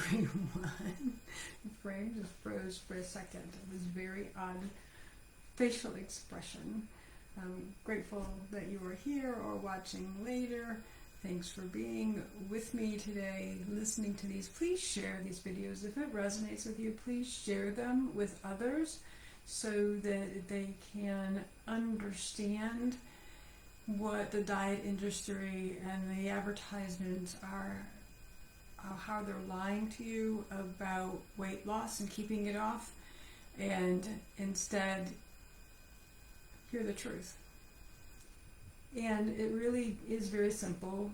everyone. The frame just froze for a second. It was very odd facial expression. I'm grateful that you are here or watching later. Thanks for being with me today, listening to these. Please share these videos. If it resonates with you, please share them with others so that they can understand what the diet industry and the advertisements are, how they're lying to you about weight loss and keeping it off, and instead hear the truth. And it really is very simple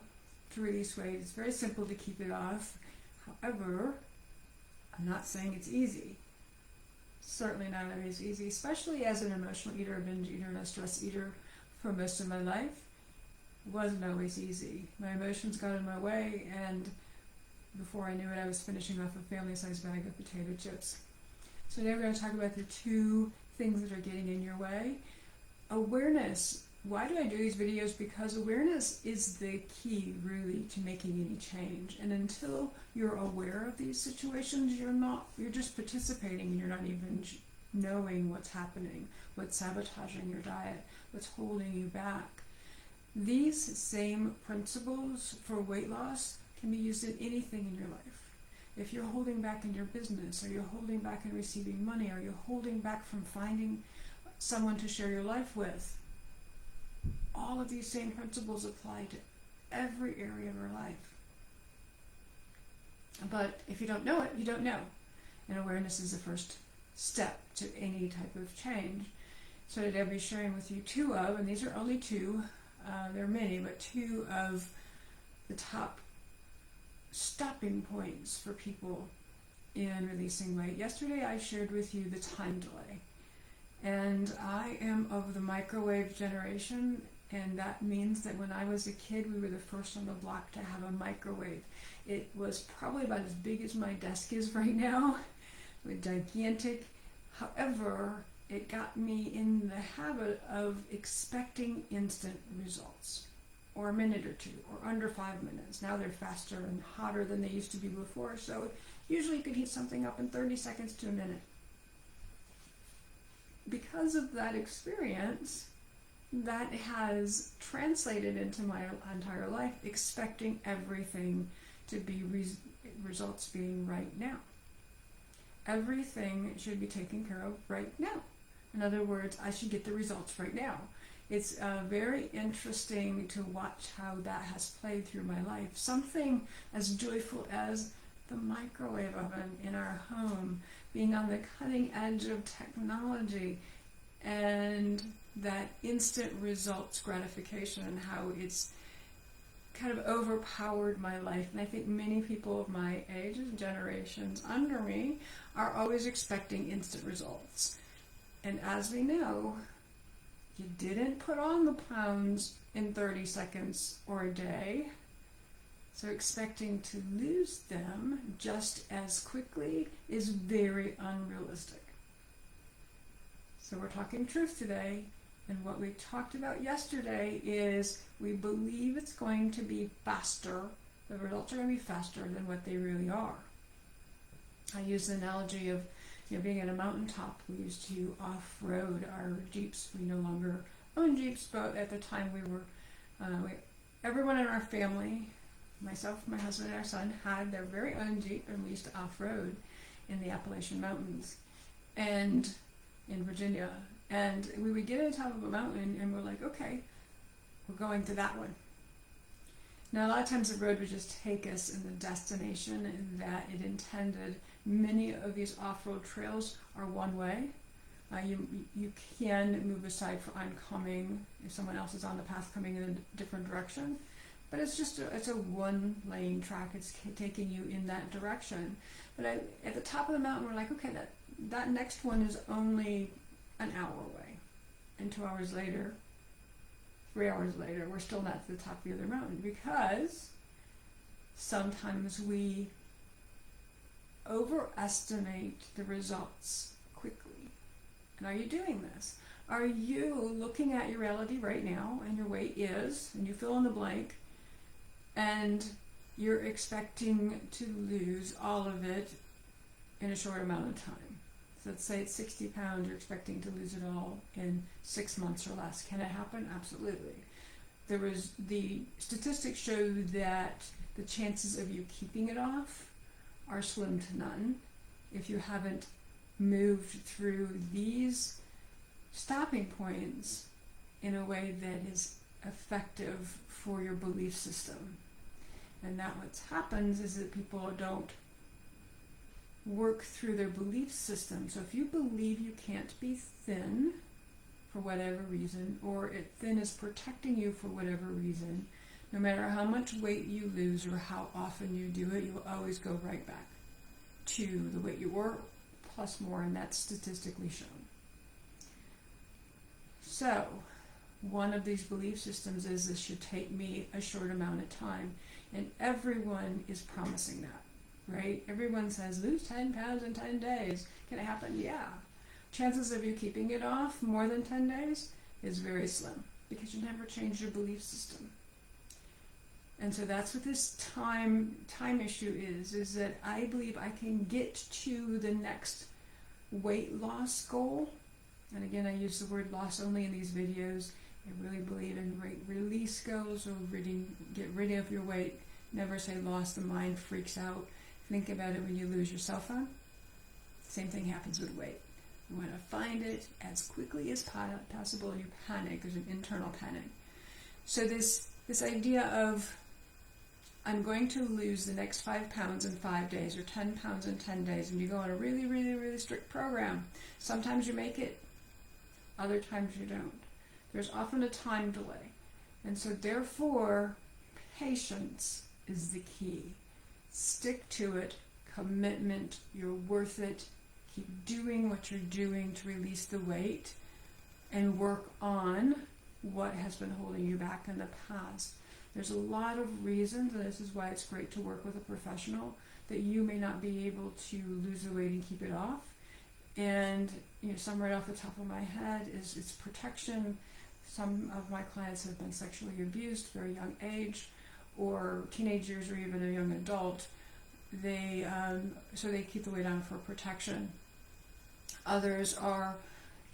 to release weight. It's very simple to keep it off. However, I'm not saying it's easy. Certainly not always easy, especially as an emotional eater, a binge eater, and a stress eater for most of my life. It wasn't always easy. My emotions got in my way, and before I knew it, I was finishing off a family-sized bag of potato chips. So today we're going to talk about the two things that are getting in your way. Awareness. Why do I do these videos? Because awareness is the key, really, to making any change. And until you're aware of these situations, you're just participating, and you're not even knowing what's happening, what's sabotaging your diet, what's holding you back. These same principles for weight loss can be used in anything in your life. If you're holding back in your business, or you're holding back in receiving money, or you're holding back from finding someone to share your life with, all of these same principles apply to every area of our life. But if you don't know it, you don't know. And awareness is the first step to any type of change. So today I'll be sharing with you two of, and these are only two, there are many, but two of the top stopping points for people in releasing weight. Yesterday I shared with you the time delay. And I am of the microwave generation, and that means that when I was a kid, we were the first on the block to have a microwave. It was probably about as big as my desk is right now, gigantic. However, it got me in the habit of expecting instant results, or a minute or two, or under 5 minutes. Now they're faster and hotter than they used to be before, so usually you could heat something up in 30 seconds to a minute. Because of that experience, that has translated into my entire life, expecting everything to be results being right now. Everything should be taken care of right now. In other words, I should get the results right now. It's very interesting to watch how that has played through my life. Something as joyful as the microwave oven in our home, being on the cutting edge of technology, and that instant results gratification, and how it's kind of overpowered my life. And I think many people of my age and generations under me are always expecting instant results. And as we know, you didn't put on the pounds in 30 seconds or a day. So expecting to lose them just as quickly is very unrealistic. So we're talking truth today, and what we talked about yesterday is we believe it's going to be faster. The results are going to be faster than what they really are. I use the analogy of being at a mountaintop. We used to off-road our Jeeps. We no longer own Jeeps, but at the time everyone in our family, myself, my husband, and our son, had their very own Jeep, and we used to off-road in the Appalachian Mountains and in Virginia. And we would get to the top of a mountain, and we're like, okay, we're going to that one. Now, a lot of times the road would just take us in the destination that it intended. Many of these off-road trails are one way. You can move aside for oncoming if someone else is on the path coming in a different direction. But it's a one-lane track. It's taking you in that direction. But at the top of the mountain, we're like, okay, that next one is only an hour away. And 2 hours later, 3 hours later, we're still not at the top of the other mountain, because sometimes we overestimate the results quickly. And are you doing this? Are you looking at your reality right now, and your weight is, and you fill in the blank, and you're expecting to lose all of it in a short amount of time. So let's say it's 60 pounds, you're expecting to lose it all in 6 months or less. Can it happen? Absolutely. The statistics show that the chances of you keeping it off are slim to none if you haven't moved through these stopping points in a way that is effective for your belief system. And that what happens is that people don't work through their belief system. So if you believe you can't be thin for whatever reason, or thin is protecting you for whatever reason, no matter how much weight you lose or how often you do it, you will always go right back to the weight you were plus more, and that's statistically shown. So one of these belief systems is this should take me a short amount of time, and everyone is promising that, right? Everyone says lose 10 pounds in 10 days. Can it happen? Yeah. Chances of you keeping it off more than 10 days is very slim because you never change your belief system. And so that's what this time issue is that I believe I can get to the next weight loss goal. And again, I use the word loss only in these videos. I really believe in weight release goals, or get rid of your weight. Never say loss, the mind freaks out. Think about it when you lose your cell phone. Same thing happens with weight. You want to find it as quickly as possible. You panic. There's an internal panic. So this idea of I'm going to lose the next 5 pounds in 5 days or 10 pounds in 10 days, and you go on a really, really, really strict program. Sometimes you make it, other times you don't. There's often a time delay. And so therefore, patience is the key. Stick to it, commitment, you're worth it. Keep doing what you're doing to release the weight and work on what has been holding you back in the past. There's a lot of reasons, and this is why it's great to work with a professional, that you may not be able to lose the weight and keep it off. And some right off the top of my head is it's protection. Some of my clients have been sexually abused at a very young age, or teenagers, or even a young adult. So they keep the weight on for protection. Others are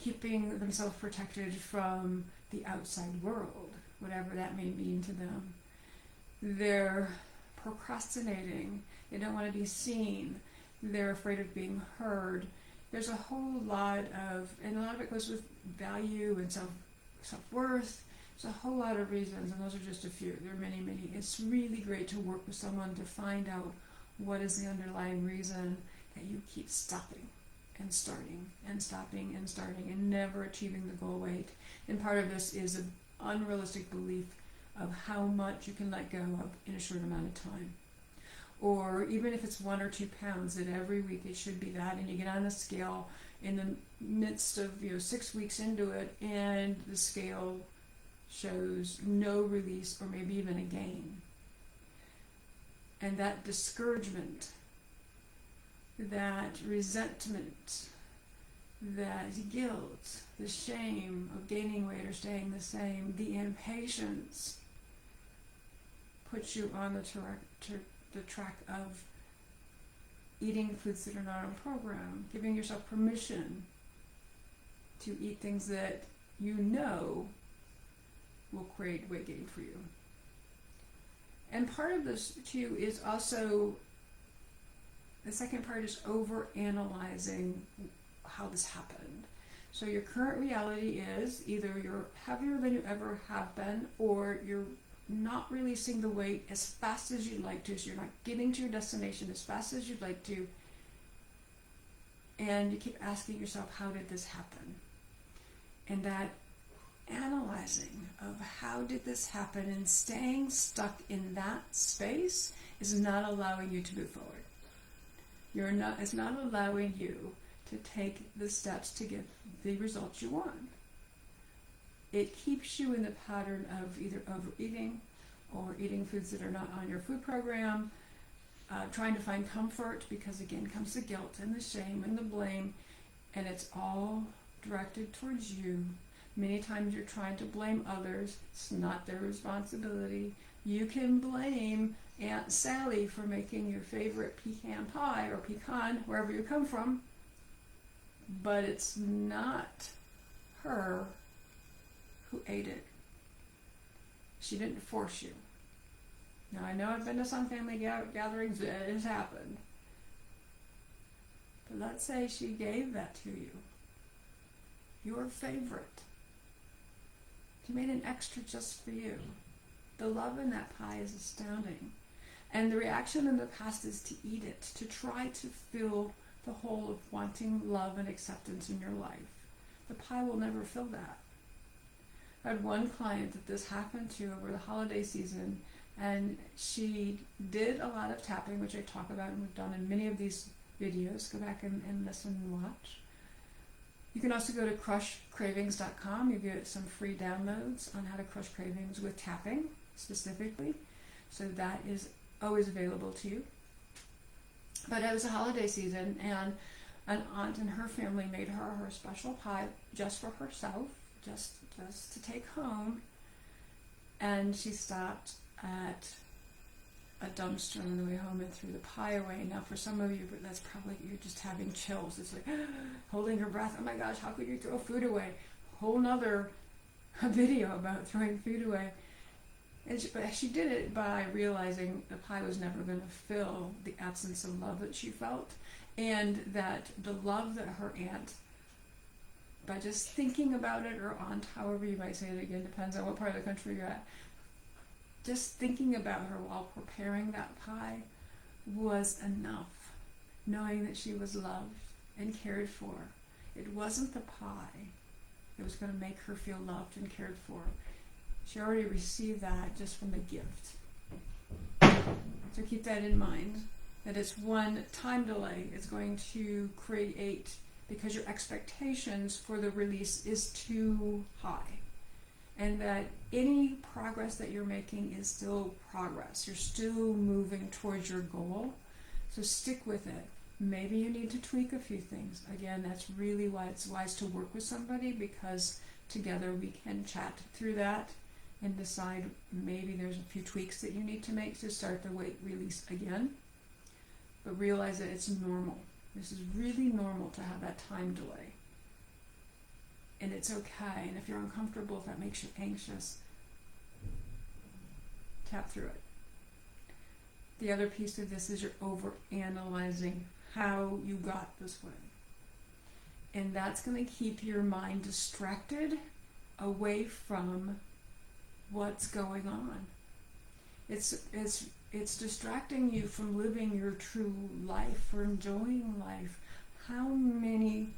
keeping themselves protected from the outside world, whatever that may mean to them. They're procrastinating. They don't want to be seen. They're afraid of being heard. There's a whole lot of, and a lot of it goes with value and self-worth. There's a whole lot of reasons, and those are just a few. There are many, many. It's really great to work with someone to find out what is the underlying reason that you keep stopping and starting and stopping and starting and never achieving the goal weight. And part of this is an unrealistic belief of how much you can let go of in a short amount of time. Or even if it's 1 or 2 pounds, that every week it should be that, and you get on the scale in the midst of 6 weeks into it, and the scale shows no release or maybe even a gain. And that discouragement, that resentment, that guilt, the shame of gaining weight or staying the same, the impatience puts you on the track of eating foods that are not on program, giving yourself permission to eat things that you know will create weight gain for you. And part of this too is also, the second part is over-analyzing how this happened. So your current reality is either you're heavier than you ever have been, or you're not releasing the weight as fast as you'd like to, so you're not getting to your destination as fast as you'd like to, and you keep asking yourself, how did this happen? And that analyzing of how did this happen and staying stuck in that space is not allowing you to move forward. It's not allowing you to take the steps to get the results you want. It keeps you in the pattern of either overeating or eating foods that are not on your food program, trying to find comfort, because again comes the guilt and the shame and the blame, and it's all directed towards you, Many times you're trying to blame others. It's not their responsibility. You can blame Aunt Sally for making your favorite pecan pie or pecan, wherever you come from, but it's not her who ate it. She didn't force you. Now, I know I've been to some family gatherings, it has happened. But let's say she gave that to you. Your favorite. She made an extra just for you. The love in that pie is astounding. And the reaction in the past is to eat it, to try to fill the hole of wanting love and acceptance in your life. The pie will never fill that. I had one client that this happened to over the holiday season, and she did a lot of tapping, which I talk about and we've done in many of these videos. Go back and listen and watch. You can also go to crushcravings.com. You get some free downloads on how to crush cravings with tapping specifically. So that is always available to you. But it was a holiday season, and an aunt and her family made her special pie just for herself, just to take home. And she stopped at a dumpster on the way home and threw the pie away. Now, for some of you, that's probably, you're just having chills. It's like holding your breath. Oh my gosh, how could you throw food away? Whole nother video about throwing food away. But she did it by realizing the pie was never going to fill the absence of love that she felt, and that the love that her aunt, by just thinking about it, or aunt, however you might say it, again, depends on what part of the country you're at, just thinking about her while preparing that pie was enough, knowing that she was loved and cared for. It wasn't the pie that was going to make her feel loved and cared for. She already received that just from the gift. So keep that in mind, that it's one time delay is going to create, because your expectations for the release is too high. And that any progress that you're making is still progress. You're still moving towards your goal. So stick with it. Maybe you need to tweak a few things. Again, that's really why it's wise to work with somebody, because together we can chat through that and decide maybe there's a few tweaks that you need to make to start the weight release again. But realize that it's normal. This is really normal to have that time delay. And it's okay. And if you're uncomfortable, if that makes you anxious, tap through it. The other piece of this is you're over-analyzing how you got this way. And that's going to keep your mind distracted away from what's going on. It's distracting you from living your true life, from enjoying life. How many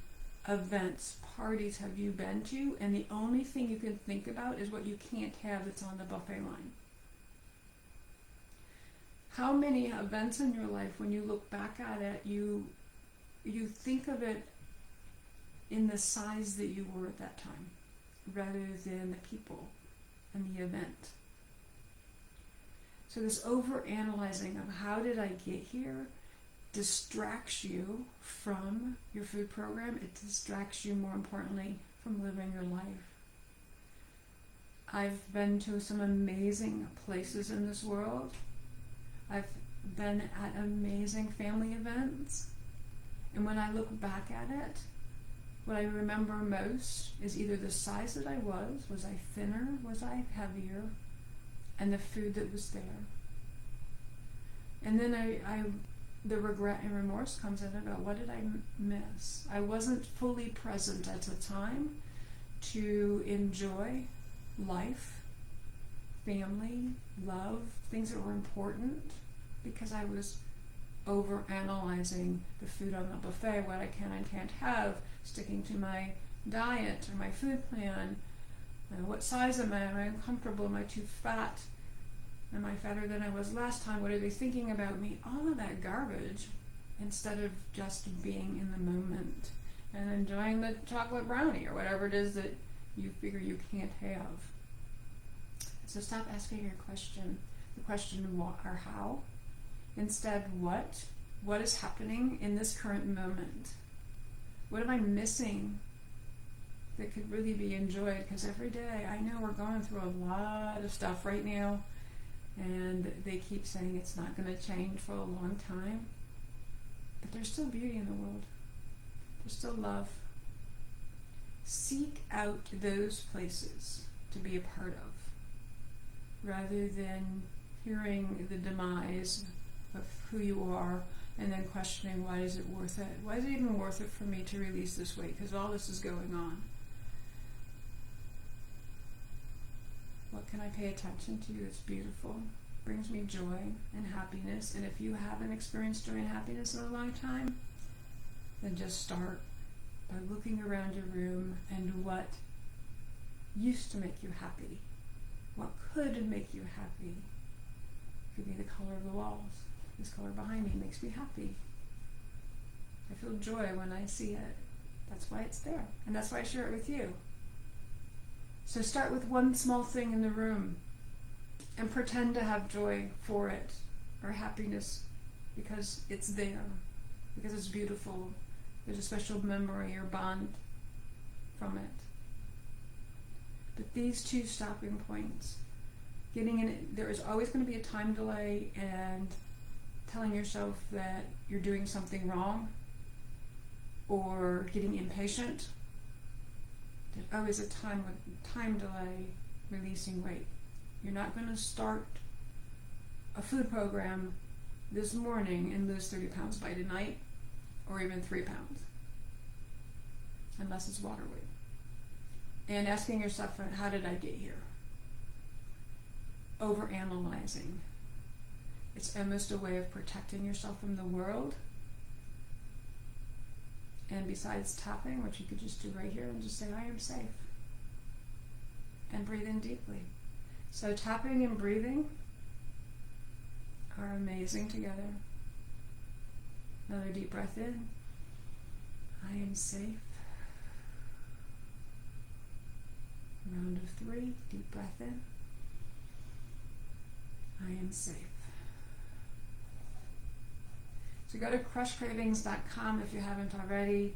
events, parties have you been to, and the only thing you can think about is what you can't have that's on the buffet line? How many events in your life, when you look back at it, you think of it in the size that you were at that time, rather than the people and the event? So this over-analyzing of how did I get here distracts you from your food program. It distracts you, more importantly, from living your life. I've been to some amazing places in this world. I've been at amazing family events. And when I look back at it, what I remember most is either the size that I was I thinner, was I heavier, and the food that was there. And then the regret and remorse comes in about what did I miss? I wasn't fully present at the time to enjoy life, family, love, things that were important, because I was over-analyzing the food on the buffet, what I can and can't have, sticking to my diet or my food plan. What size am I? Am I uncomfortable? Am I too fat? Am I fatter than I was last time? What are they thinking about me? All of that garbage, instead of just being in the moment and enjoying the chocolate brownie or whatever it is that you figure you can't have. So stop asking your question, the question what or how. Instead, what? What is happening in this current moment? What am I missing that could really be enjoyed, because every day, I know we're going through a lot of stuff right now, and they keep saying it's not going to change for a long time, but there's still beauty in the world. There's still love. Seek out those places to be a part of, rather than hearing the demise of who you are and then questioning, why is it worth it? Why is it even worth it for me to release this weight? Because all this is going on. What can I pay attention to that's beautiful? Brings me joy and happiness. And if you haven't experienced joy and happiness in a long time, then just start by looking around your room and what used to make you happy. What could make you happy? It could be the color of the walls. This color behind me makes me happy. I feel joy when I see it. That's why it's there. And that's why I share it with you. So start with one small thing in the room and pretend to have joy for it, or happiness, because it's there, because it's beautiful. There's a special memory or bond from it. But these two stopping points, getting in it, there is always going to be a time delay, and telling yourself that you're doing something wrong or getting impatient. There's always a time delay releasing weight. You're not going to start a food program this morning and lose 30 pounds by tonight, or even 3 pounds, unless it's water weight. And asking yourself, how did I get here? Overanalyzing. It's almost a way of protecting yourself from the world. And besides tapping, which you could just do right here and just say, I am safe. And breathe in deeply. So tapping and breathing are amazing together. Another deep breath in. I am safe. Round of 3, deep breath in. I am safe. So go to crushcravings.com if you haven't already,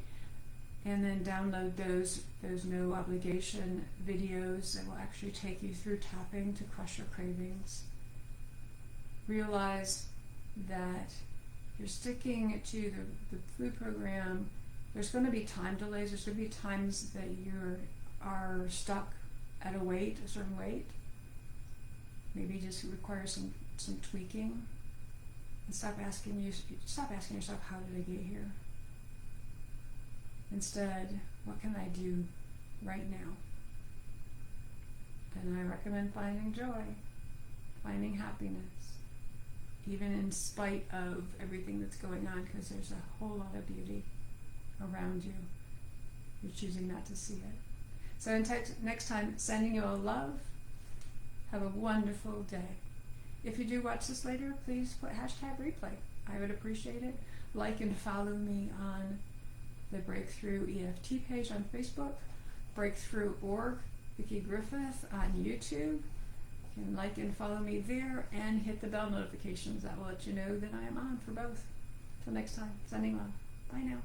and then download those no obligation videos that will actually take you through tapping to crush your cravings. Realize that you're sticking to the food program. There's going to be time delays. There's going to be times that you are stuck at a certain weight. Maybe just require some tweaking. And stop asking yourself, how did I get here? Instead, what can I do right now? And I recommend finding joy, finding happiness, even in spite of everything that's going on, because there's a whole lot of beauty around you. You're choosing not to see it. So next time, sending you all love. Have a wonderful day. If you do watch this later, please put #replay. I would appreciate it. Like and follow me on the Breakthrough EFT page on Facebook, Breakthrough.org, Vickie Griffith on YouTube. You can like and follow me there, and hit the bell notifications. That will let you know that I am on for both. Till next time, sending love. Bye now.